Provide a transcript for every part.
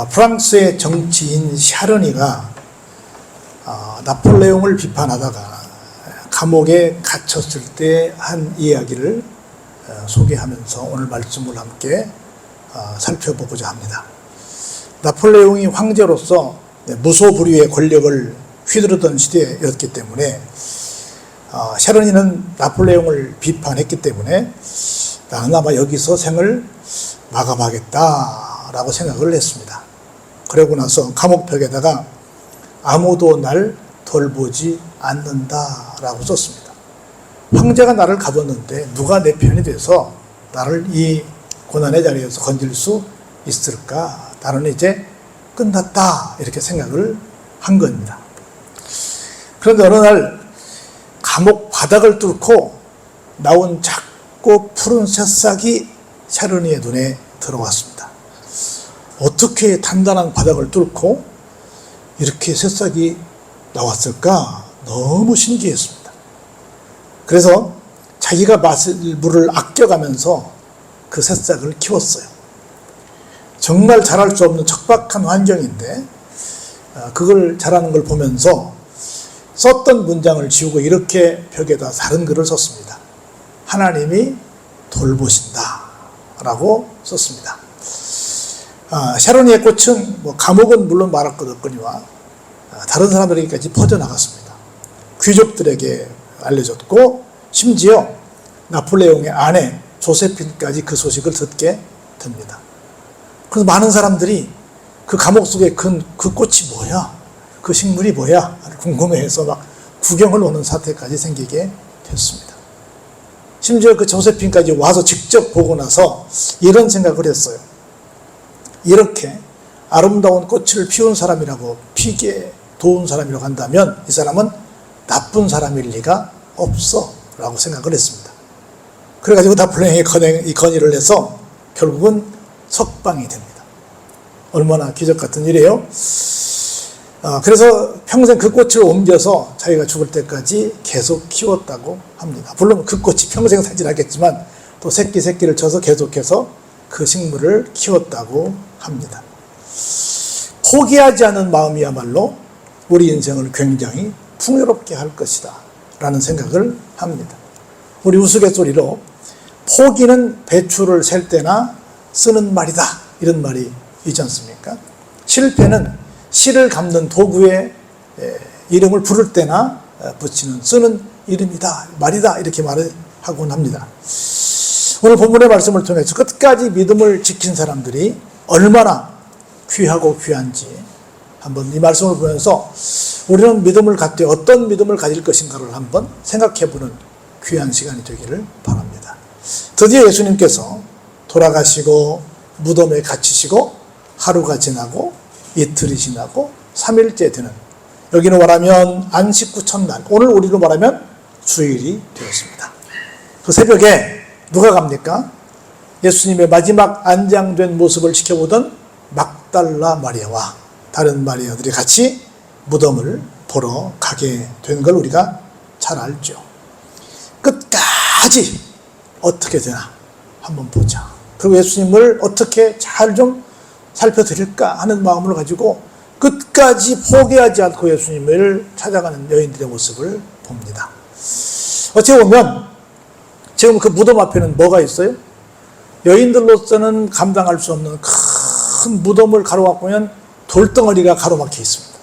프랑스의 정치인 샤르니가 나폴레옹을 비판하다가 감옥에 갇혔을 때 한 이야기를 소개하면서 오늘 말씀을 함께 살펴보고자 합니다. 나폴레옹이 황제로서 무소불위의 권력을 휘두르던 시대였기 때문에 샤르니는 나폴레옹을 비판했기 때문에 나는 아마 여기서 생을 마감하겠다라고 생각을 했습니다. 그러고 나서 감옥벽에다가 아무도 날 돌보지 않는다라고 썼습니다. 황제가 나를 가뒀는데 누가 내 편이 돼서 나를 이 고난의 자리에서 건질 수 있을까? 나는 이제 끝났다 이렇게 생각을 한 겁니다. 그런데 어느 날 감옥 바닥을 뚫고 나온 작고 푸른 새싹이 샤르니의 눈에 들어왔습니다. 어떻게 단단한 바닥을 뚫고 이렇게 새싹이 나왔을까? 너무 신기했습니다. 그래서 자기가 마실 물을 아껴가면서 그 새싹을 키웠어요. 정말 자랄 수 없는 척박한 환경인데 그걸 자라는 걸 보면서 썼던 문장을 지우고 이렇게 벽에다 다른 글을 썼습니다. 하나님이 돌보신다 라고 썼습니다. 샤르니의 꽃은 감옥은 물론 말았거니와 다른 사람들에게까지 퍼져나갔습니다. 귀족들에게 알려졌고 심지어 나폴레옹의 아내 조세핀까지 그 소식을 듣게 됩니다. 그래서 많은 사람들이 그 감옥 속에 그 꽃이 뭐야? 그 식물이 뭐야? 궁금해해서 막 구경을 오는 사태까지 생기게 됐습니다. 심지어 그 조세핀까지 와서 직접 보고 나서 이런 생각을 했어요. 이렇게 아름다운 꽃을 피운 사람이라고 피기에 도운 사람이라고 한다면 이 사람은 나쁜 사람일 리가 없어 라고 생각을 했습니다. 그래가지고 나폴레옹이 이 건의를 해서 결국은 석방이 됩니다. 얼마나 기적 같은 일이에요. 그래서 평생 그 꽃을 옮겨서 자기가 죽을 때까지 계속 키웠다고 합니다. 물론 그 꽃이 평생 살진 않겠지만 또 새끼를 쳐서 계속해서 그 식물을 키웠다고 합니다. 포기하지 않은 마음이야말로 우리 인생을 굉장히 풍요롭게 할 것이다 라는 생각을 합니다. 우리 우스갯소리로 포기는 배추를 셀 때나 쓰는 말이다 이런 말이 있지 않습니까? 실패는 실을 감는 도구의 이름을 부를 때나 붙이는 쓰는 이름이다 말이다 이렇게 말을 하곤 합니다. 오늘 본문의 말씀을 통해서 끝까지 믿음을 지킨 사람들이 얼마나 귀하고 귀한지 한번 이 말씀을 보면서 우리는 믿음을 갖되 어떤 믿음을 가질 것인가를 한번 생각해보는 귀한 시간이 되기를 바랍니다. 드디어 예수님께서 돌아가시고 무덤에 갇히시고 하루가 지나고 이틀이 지나고 3일째 되는, 여기는 말하면 안식 후 첫날, 오늘 우리로 말하면 주일이 되었습니다. 그 새벽에 누가 갑니까? 예수님의 마지막 안장된 모습을 지켜보던 막달라 마리아와 다른 마리아들이 같이 무덤을 보러 가게 된 걸 우리가 잘 알죠. 끝까지 어떻게 되나 한번 보자. 그리고 예수님을 어떻게 잘 좀 살펴드릴까 하는 마음을 가지고 끝까지 포기하지 않고 예수님을 찾아가는 여인들의 모습을 봅니다. 어찌 보면 지금 그 무덤 앞에는 뭐가 있어요? 여인들로서는 감당할 수 없는 큰 무덤을 가로막고 보면 돌덩어리가 가로막혀 있습니다.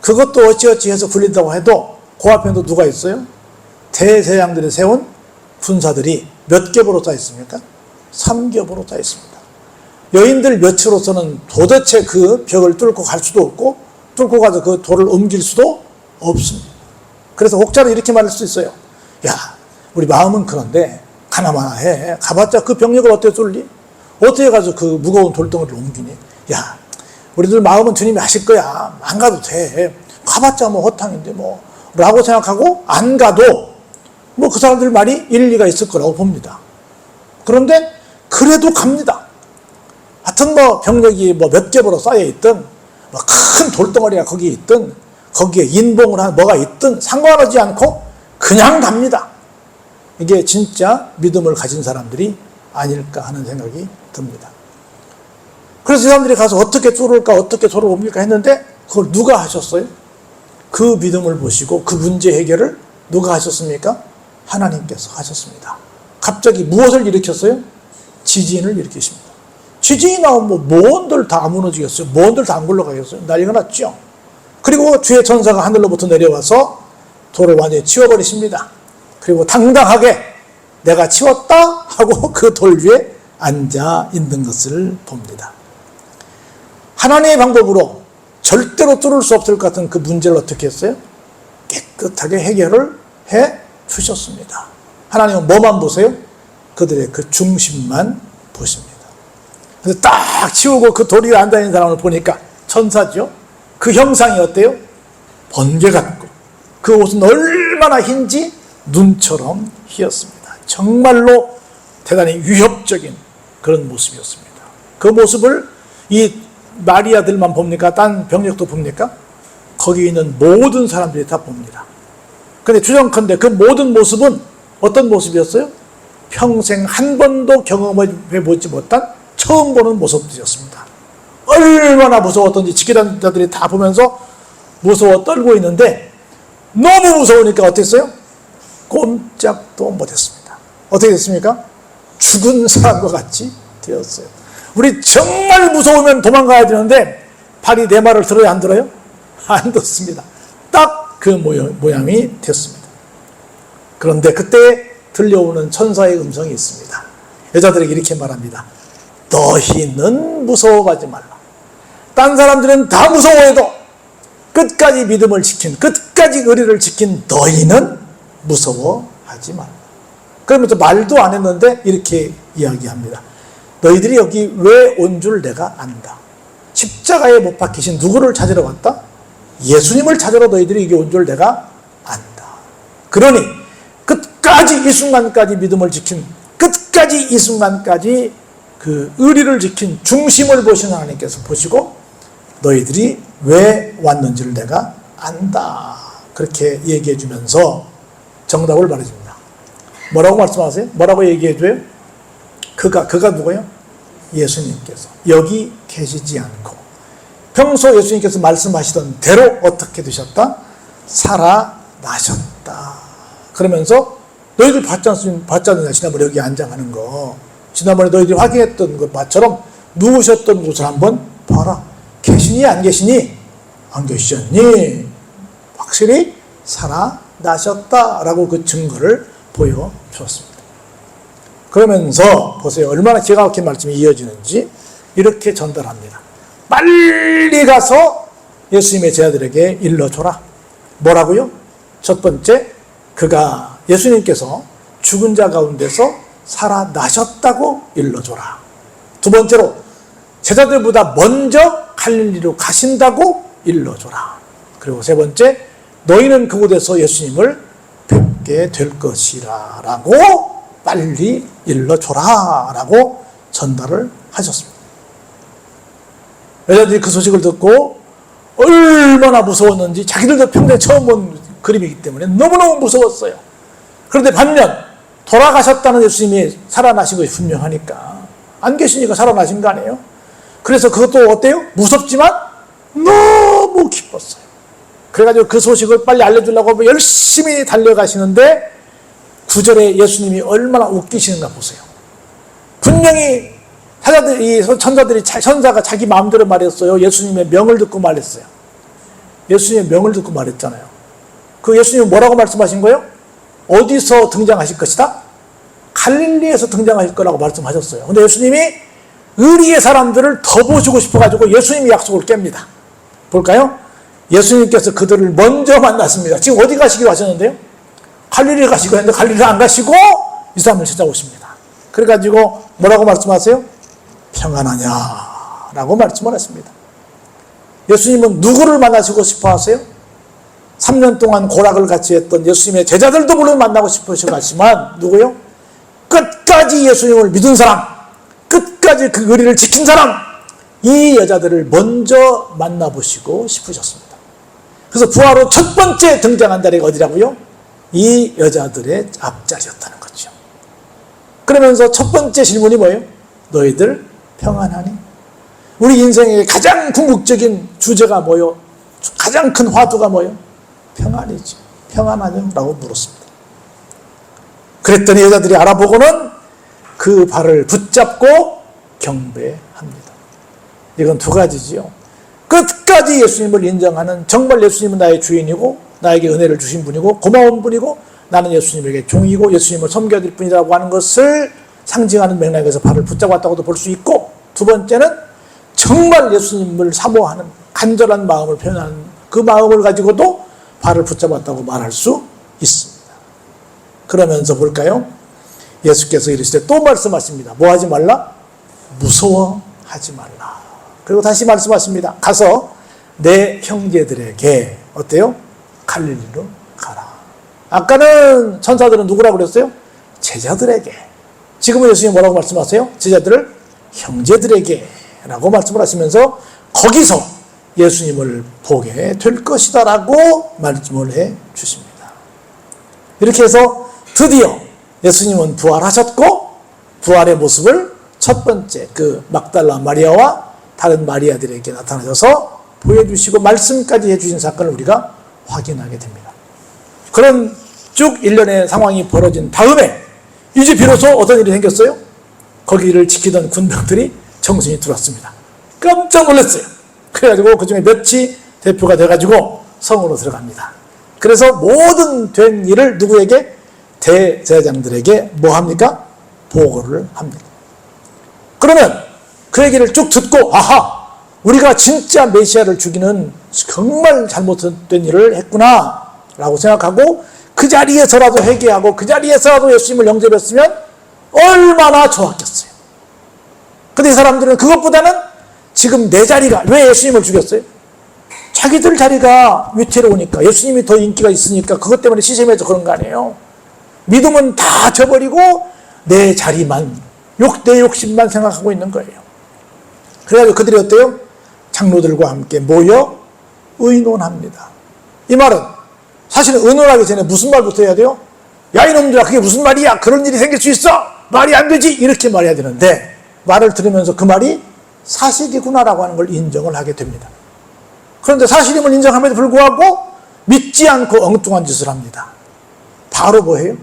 그것도 어찌어찌 해서 굴린다고 해도 그 앞에도 누가 있어요? 대제사장들이 세운 군사들이 몇 겹으로 짜 있습니까? 3겹으로 짜 있습니다. 여인들 몇으로서는 도대체 그 벽을 뚫고 갈 수도 없고 뚫고 가서 그 돌을 옮길 수도 없습니다. 그래서 혹자는 이렇게 말할 수 있어요. 야, 우리 마음은 그런데 가나마나 해. 가봤자 그 병력을 어떻게 뚫리? 어떻게 가서 그 무거운 돌덩어리를 옮기니? 야, 우리들 마음은 주님이 하실 거야. 안 가도 돼. 가봤자 뭐 허탕인데 뭐 라고 생각하고 안 가도 뭐 그 사람들 말이 일리가 있을 거라고 봅니다. 그런데 그래도 갑니다. 하여튼 뭐 병력이 뭐 몇 겹으로 쌓여 있든 뭐 큰 돌덩어리가 거기에 있든 거기에 인봉을 한 뭐가 있든 상관하지 않고 그냥 갑니다. 이게 진짜 믿음을 가진 사람들이 아닐까 하는 생각이 듭니다. 그래서 이 사람들이 가서 어떻게 뚫을까, 어떻게 돌을 옮길까 했는데 그걸 누가 하셨어요? 그 믿음을 보시고 그 문제 해결을 누가 하셨습니까? 하나님께서 하셨습니다. 갑자기 무엇을 일으켰어요? 지진을 일으키십니다. 지진이 나오면 뭔들 다 무너지겠어요? 뭔들 다 안 굴러가겠어요? 난리가 났죠. 그리고 주의 천사가 하늘로부터 내려와서 돌을 완전히 치워버리십니다. 그리고 당당하게 내가 치웠다 하고 그 돌 위에 앉아 있는 것을 봅니다. 하나님의 방법으로 절대로 뚫을 수 없을 것 같은 그 문제를 어떻게 했어요? 깨끗하게 해결을 해 주셨습니다. 하나님은 뭐만 보세요? 그들의 그 중심만 보십니다. 그래서 딱 치우고 그 돌 위에 앉아있는 사람을 보니까 천사죠. 그 형상이 어때요? 번개 같고 그 옷은 얼마나 흰지 눈처럼 희었습니다. 정말로 대단히 위협적인 그런 모습이었습니다. 그 모습을 이 마리아들만 봅니까? 딴 병력도 봅니까? 거기 있는 모든 사람들이 다 봅니다. 근데 추정컨대 그 모든 모습은 어떤 모습이었어요? 평생 한 번도 경험해 보지 못한 처음 보는 모습들이었습니다. 얼마나 무서웠던지 지키던 자들이 다 보면서 무서워 떨고 있는데 너무 무서우니까 어땠어요? 꼼짝도 못했습니다. 어떻게 됐습니까? 죽은 사람과 같이 되었어요. 우리 정말 무서우면 도망가야 되는데 발이 내 말을 들어야 안 들어요? 안 듣습니다. 딱 그 모양이 됐습니다. 그런데 그때 들려오는 천사의 음성이 있습니다. 여자들에게 이렇게 말합니다. 너희는 무서워하지 말라. 딴 사람들은 다 무서워해도 끝까지 믿음을 지킨, 끝까지 의리를 지킨 너희는 무서워하지 말라. 그러면서 말도 안 했는데 이렇게 이야기합니다. 너희들이 여기 왜 온 줄 내가 안다. 십자가에 못 박히신 누구를 찾으러 왔다? 예수님을 찾으러 너희들이 여기 온 줄 내가 안다. 그러니 끝까지 이 순간까지 믿음을 지킨, 끝까지 이 순간까지 그 의리를 지킨 중심을 보신 하나님께서 보시고 너희들이 왜 왔는지를 내가 안다. 그렇게 얘기해 주면서 정답을 말해줍니다. 뭐라고 말씀하세요? 뭐라고 얘기해 줘요? 그가 누구예요? 예수님께서 여기 계시지 않고 평소 예수님께서 말씀하시던 대로 어떻게 되셨다? 살아나셨다. 그러면서 너희들 봤지 않느냐? 지난번에 여기 앉아가는 거. 지난번에 너희들이 확인했던 것처럼 누우셨던 곳을 한번 봐라. 계시니 안 계시니? 안 계시셨니? 확실히 살아나셨다라고 그 증거를 보여주었습니다. 그러면서 보세요. 얼마나 기가 막힌 말씀이 이어지는지 이렇게 전달합니다. 빨리 가서 예수님의 제자들에게 일러줘라. 뭐라고요? 첫 번째, 예수님께서 죽은 자 가운데서 살아나셨다고 일러줘라. 두 번째로, 제자들보다 먼저 갈릴리로 가신다고 일러줘라. 그리고 세 번째, 너희는 그곳에서 예수님을 뵙게 될 것이라 라고 빨리 일러줘라 라고 전달을 하셨습니다. 여자들이 그 소식을 듣고 얼마나 무서웠는지 자기들도 평생 처음 본 그림이기 때문에 너무너무 무서웠어요. 그런데 반면 돌아가셨다는 예수님이 살아나신 것이 분명하니까 안 계시니까 살아나신 거 아니에요? 그래서 그것도 어때요? 무섭지만 너무 기뻤어요. 그래가지고 그 소식을 빨리 알려주려고 열심히 달려가시는데 9절에 예수님이 얼마나 웃기시는가 보세요. 분명히 천사가 자기 마음대로 말했어요. 예수님의 명을 듣고 말했어요. 예수님의 명을 듣고 말했잖아요. 그 예수님은 뭐라고 말씀하신 거예요? 어디서 등장하실 것이다? 갈릴리에서 등장하실 거라고 말씀하셨어요. 근데 예수님이 의리의 사람들을 더 보시고 싶어가지고 예수님이 약속을 깹니다. 볼까요? 예수님께서 그들을 먼저 만났습니다. 지금 어디 가시기로 하셨는데요? 갈릴리 가시고 했는데 갈릴리 안 가시고 이 사람을 찾아오십니다. 그래가지고 뭐라고 말씀하세요? 평안하냐 라고 말씀을 했습니다. 예수님은 누구를 만나시고 싶어 하세요? 3년 동안 고락을 같이 했던 예수님의 제자들도 물론 만나고 싶으시겠지만 누구요? 끝까지 예수님을 믿은 사람, 끝까지 그 의리를 지킨 사람, 이 여자들을 먼저 만나보시고 싶으셨습니다. 그래서 부활 후 첫 번째 등장한 자리가 어디라고요? 이 여자들의 앞자리였다는 거죠. 그러면서 첫 번째 질문이 뭐예요? 너희들 평안하니? 우리 인생의 가장 궁극적인 주제가 뭐요? 가장 큰 화두가 뭐요? 평안이죠. 평안하냐? 라고 물었습니다. 그랬더니 여자들이 알아보고는 그 발을 붙잡고 경배합니다. 이건 두 가지지요. 끝까지 예수님을 인정하는, 정말 예수님은 나의 주인이고 나에게 은혜를 주신 분이고 고마운 분이고 나는 예수님에게 종이고 예수님을 섬겨드릴 뿐이라고 하는 것을 상징하는 맥락에서 발을 붙잡았다고도 볼 수 있고, 두 번째는 정말 예수님을 사모하는 간절한 마음을 표현하는 그 마음을 가지고도 발을 붙잡았다고 말할 수 있습니다. 그러면서 볼까요? 예수께서 이르시되 또 말씀하십니다. 뭐 하지 말라? 무서워하지 말라. 그리고 다시 말씀하십니다. 가서 내 형제들에게 어때요? 갈릴리로 가라. 아까는 천사들은 누구라고 그랬어요? 제자들에게. 지금은 예수님이 뭐라고 말씀하세요? 제자들을 형제들에게 라고 말씀을 하시면서 거기서 예수님을 보게 될 것이다 라고 말씀을 해 주십니다. 이렇게 해서 드디어 예수님은 부활하셨고, 부활의 모습을 첫 번째 그 막달라 마리아와 다른 마리아들에게 나타나셔서 보여주시고 말씀까지 해주신 사건을 우리가 확인하게 됩니다. 그런 쭉 일련의 상황이 벌어진 다음에 이제 비로소 어떤 일이 생겼어요? 거기를 지키던 군병들이 정신이 들어왔습니다. 깜짝 놀랐어요. 그래가지고 그 중에 몇이 대표가 돼가지고 성으로 들어갑니다. 그래서 모든 된 일을 누구에게? 대제사장들에게 뭐 합니까? 보고를 합니다. 그러면 그 얘기를 쭉 듣고, 아하, 우리가 진짜 메시아를 죽이는 정말 잘못된 일을 했구나 라고 생각하고 그 자리에서라도 회개하고 그 자리에서라도 예수님을 영접했으면 얼마나 좋았겠어요. 근데 이 사람들은 그것보다는 지금 내 자리가, 왜 예수님을 죽였어요? 자기들 자리가 위태로우니까, 예수님이 더 인기가 있으니까 그것 때문에 시샘해서 그런 거 아니에요. 믿음은 다 저버리고 내 자리만, 내 욕심만 생각하고 있는 거예요. 그래가지고 그들이 어때요? 장로들과 함께 모여 의논합니다. 이 말은 사실은 의논하기 전에 무슨 말부터 해야 돼요? 야 이놈들아, 그게 무슨 말이야? 그런 일이 생길 수 있어? 말이 안 되지? 이렇게 말해야 되는데, 말을 들으면서 그 말이 사실이구나라고 하는 걸 인정을 하게 됩니다. 그런데 사실임을 인정함에도 불구하고 믿지 않고 엉뚱한 짓을 합니다. 바로 뭐예요?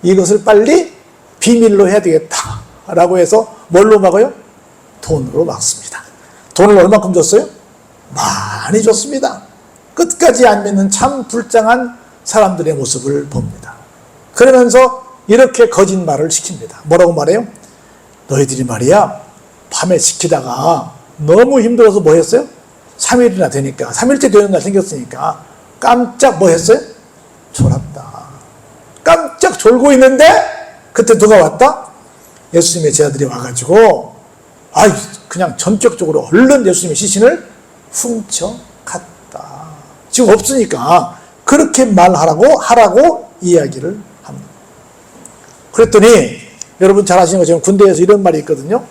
이것을 빨리 비밀로 해야 되겠다라고 해서 뭘로 막아요? 돈으로 막습니다. 돈을 얼마큼 줬어요? 많이 줬습니다. 끝까지 안 믿는 참 불쌍한 사람들의 모습을 봅니다. 그러면서 이렇게 거짓말을 시킵니다. 뭐라고 말해요? 너희들이 말이야, 밤에 지키다가 너무 힘들어서 뭐 했어요? 3일이나 되니까, 3일째 되는 날 생겼으니까 깜짝 뭐 했어요? 졸았다. 깜짝 졸고 있는데 그때 누가 왔다? 예수님의 제자들이 와가지고 그냥 전격적으로 얼른 예수님의 시신을 훔쳐갔다. 지금 없으니까 그렇게 하라고 이야기를 합니다. 그랬더니 여러분 잘 아시는 것처럼 군대에서 이런 말이 있거든요.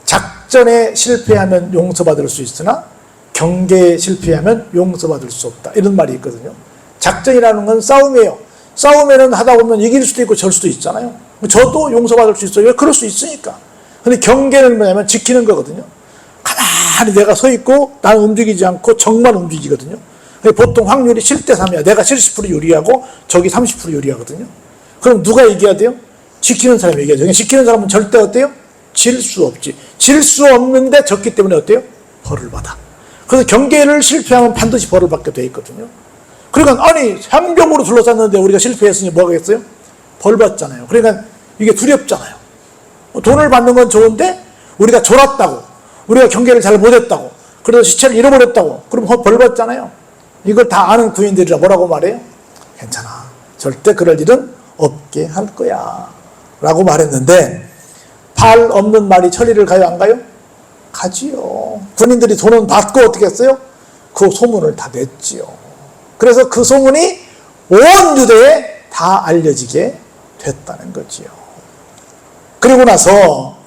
작전에 실패하면 용서받을 수 있으나 경계에 실패하면 용서받을 수 없다. 이런 말이 있거든요. 작전이라는 건 싸움이에요. 싸우면은 하다 보면 이길 수도 있고 질 수도 있잖아요. 저도 용서받을 수 있어요. 왜? 그럴 수 있으니까. 근데 경계는 뭐냐면 지키는 거거든요. 가만히 내가 서 있고 나는 움직이지 않고 적만 움직이거든요. 보통 확률이 7대3이야. 내가 70% 유리하고 적이 30% 유리하거든요. 그럼 누가 이겨야 돼요? 지키는 사람이 이겨야 돼요. 지키는 사람은 절대 어때요? 질 수 없지. 질 수 없는데 졌기 때문에 어때요? 벌을 받아. 그래서 경계를 실패하면 반드시 벌을 받게 돼 있거든요. 그러니까 아니 향병으로 둘러쌌는데 우리가 실패했으니 뭐 하겠어요? 벌 받잖아요. 그러니까 이게 두렵잖아요. 돈을 받는 건 좋은데 우리가 졸았다고, 우리가 경계를 잘 못했다고, 그래서 시체를 잃어버렸다고, 그럼 벌 받잖아요. 이걸 다 아는 구인들이라 뭐라고 말해요? 괜찮아, 절대 그럴 일은 없게 할 거야 라고 말했는데, 발 없는 말이 천리를 가요 안 가요? 가지요. 군인들이 돈은 받고 어떻게 했어요? 그 소문을 다 냈지요. 그래서 그 소문이 온 유대에 다 알려지게 됐다는 거지요. 그리고 나서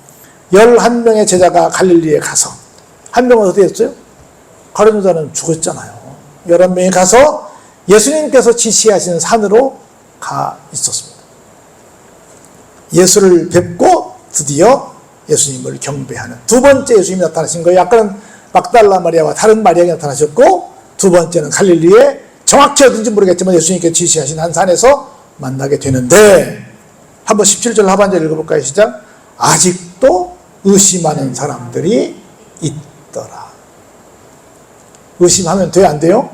11명의 제자가 갈릴리에 가서, 한 명은 어디 했어요? 가룟 유다는 죽었잖아요. 11명이 가서 예수님께서 지시하신 산으로 가 있었습니다. 예수를 뵙고 드디어 예수님을 경배하는 두 번째 예수님이 나타나신 거예요. 아까는 막달라 마리아와 다른 마리아가 나타나셨고, 두 번째는 갈릴리에 정확히 어딘지 모르겠지만 예수님께서 지시하신 한 산에서 만나게 되는데, 한번 17절 하반절 읽어볼까요? 시작. 아직도 의심하는 사람들이 있더라. 의심하면 돼요? 안 돼요?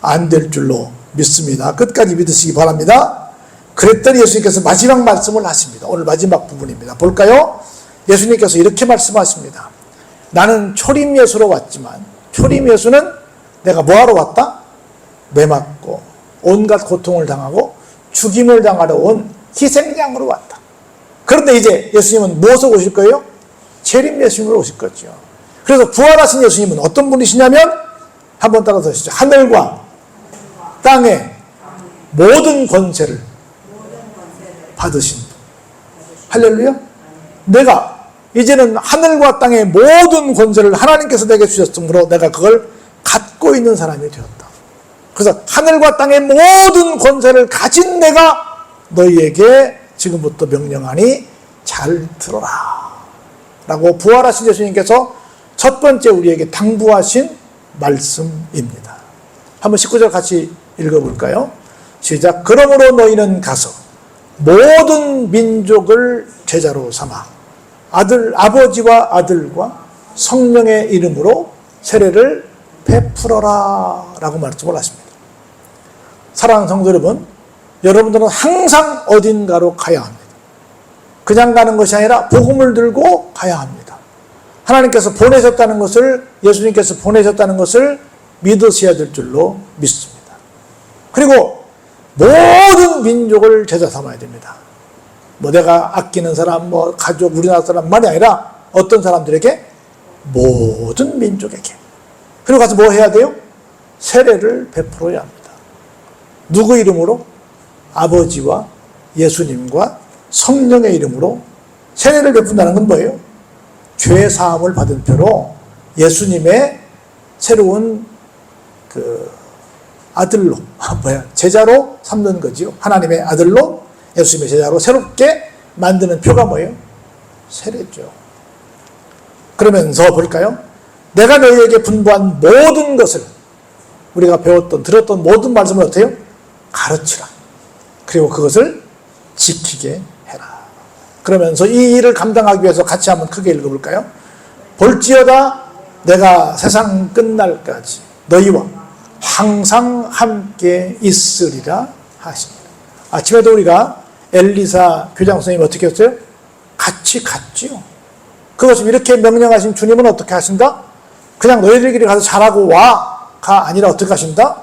안 될 줄로 믿습니다. 끝까지 믿으시기 바랍니다. 그랬더니 예수님께서 마지막 말씀을 하십니다. 오늘 마지막 부분입니다. 볼까요? 예수님께서 이렇게 말씀하십니다. 나는 초림 예수로 왔지만, 초림 예수는 내가 뭐하러 왔다? 매맞고 온갖 고통을 당하고 죽임을 당하러 온 희생양으로 왔다. 그런데 이제 예수님은 무엇으로 오실 거예요? 재림 예수님으로 오실 거죠. 그래서 부활하신 예수님은 어떤 분이시냐면, 한번 따라서 하시죠. 하늘과 땅의 모든 권세를 받으신 분. 할렐루야. 내가 이제는 하늘과 땅의 모든 권세를 하나님께서 내게 주셨으므로 내가 그걸 갖고 있는 사람이 되었다. 그래서 하늘과 땅의 모든 권세를 가진 내가 너희에게 지금부터 명령하니 잘 들어라 라고 부활하신 예수님께서 첫 번째 우리에게 당부하신 말씀입니다. 한번 19절 같이 읽어볼까요? 시작. 그러므로 너희는 가서 모든 민족을 제자로 삼아 아버지와 아들과 성령의 이름으로 세례를 베풀어라 라고 말씀을 하십니다. 사랑하는 성도 여러분, 여러분들은 항상 어딘가로 가야 합니다. 그냥 가는 것이 아니라 복음을 들고 가야 합니다. 하나님께서 보내셨다는 것을, 예수님께서 보내셨다는 것을 믿으셔야 될 줄로 믿습니다. 그리고 모든 민족을 제자 삼아야 됩니다. 뭐 내가 아끼는 사람, 뭐 가족, 우리나라 사람만이 아니라 어떤 사람들에게? 모든 민족에게. 그리고 가서 뭐 해야 돼요? 세례를 베풀어야 합니다. 누구 이름으로? 아버지와 예수님과 성령의 이름으로 세례를 베푼다는 건 뭐예요? 죄 사함을 받은 표로 예수님의 새로운 아들로, 제자로 삼는 거지요. 하나님의 아들로 예수님의 제자로 새롭게 만드는 표가 뭐예요? 세례죠. 그러면서 볼까요? 내가 너희에게 분부한 모든 것을, 우리가 배웠던, 들었던 모든 말씀을 어때요? 가르치라. 그리고 그것을 지키게 해라. 그러면서 이 일을 감당하기 위해서 같이 한번 크게 읽어볼까요? 볼지어다 내가 세상 끝날까지 너희와 항상 함께 있으리라 하십니다. 아침에도 우리가 엘리사 교장 선생님이 어떻게 했어요? 같이 갔지요. 그것을 이렇게 명령하신 주님은 어떻게 하신다? 그냥 너희들끼리 가서 잘하고 와가 아니라 어떻게 하신다?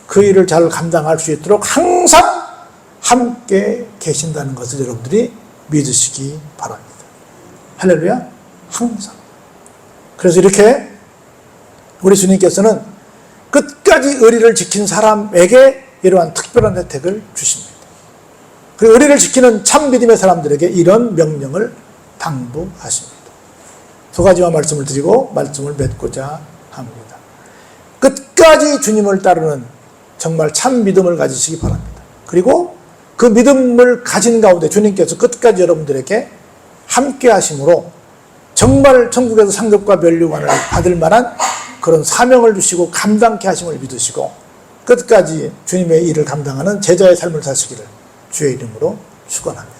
그 일을 잘 감당할 수 있도록 항상 함께 계신다는 것을 여러분들이 믿으시기 바랍니다. 할렐루야. 항상. 그래서 이렇게 우리 주님께서는 끝까지 의리를 지킨 사람에게 이러한 특별한 혜택을 주십니다. 그리고 의리를 지키는 참 믿음의 사람들에게 이런 명령을 당부하십니다. 두 가지만 말씀을 드리고 말씀을 맺고자 합니다. 끝까지 주님을 따르는 정말 참 믿음을 가지시기 바랍니다. 그리고 그 믿음을 가진 가운데 주님께서 끝까지 여러분들에게 함께 하심으로 정말 천국에서 상급과 면류관을 받을 만한 그런 사명을 주시고 감당케 하심을 믿으시고 끝까지 주님의 일을 감당하는 제자의 삶을 사시기를 주의 이름으로 축원합니다.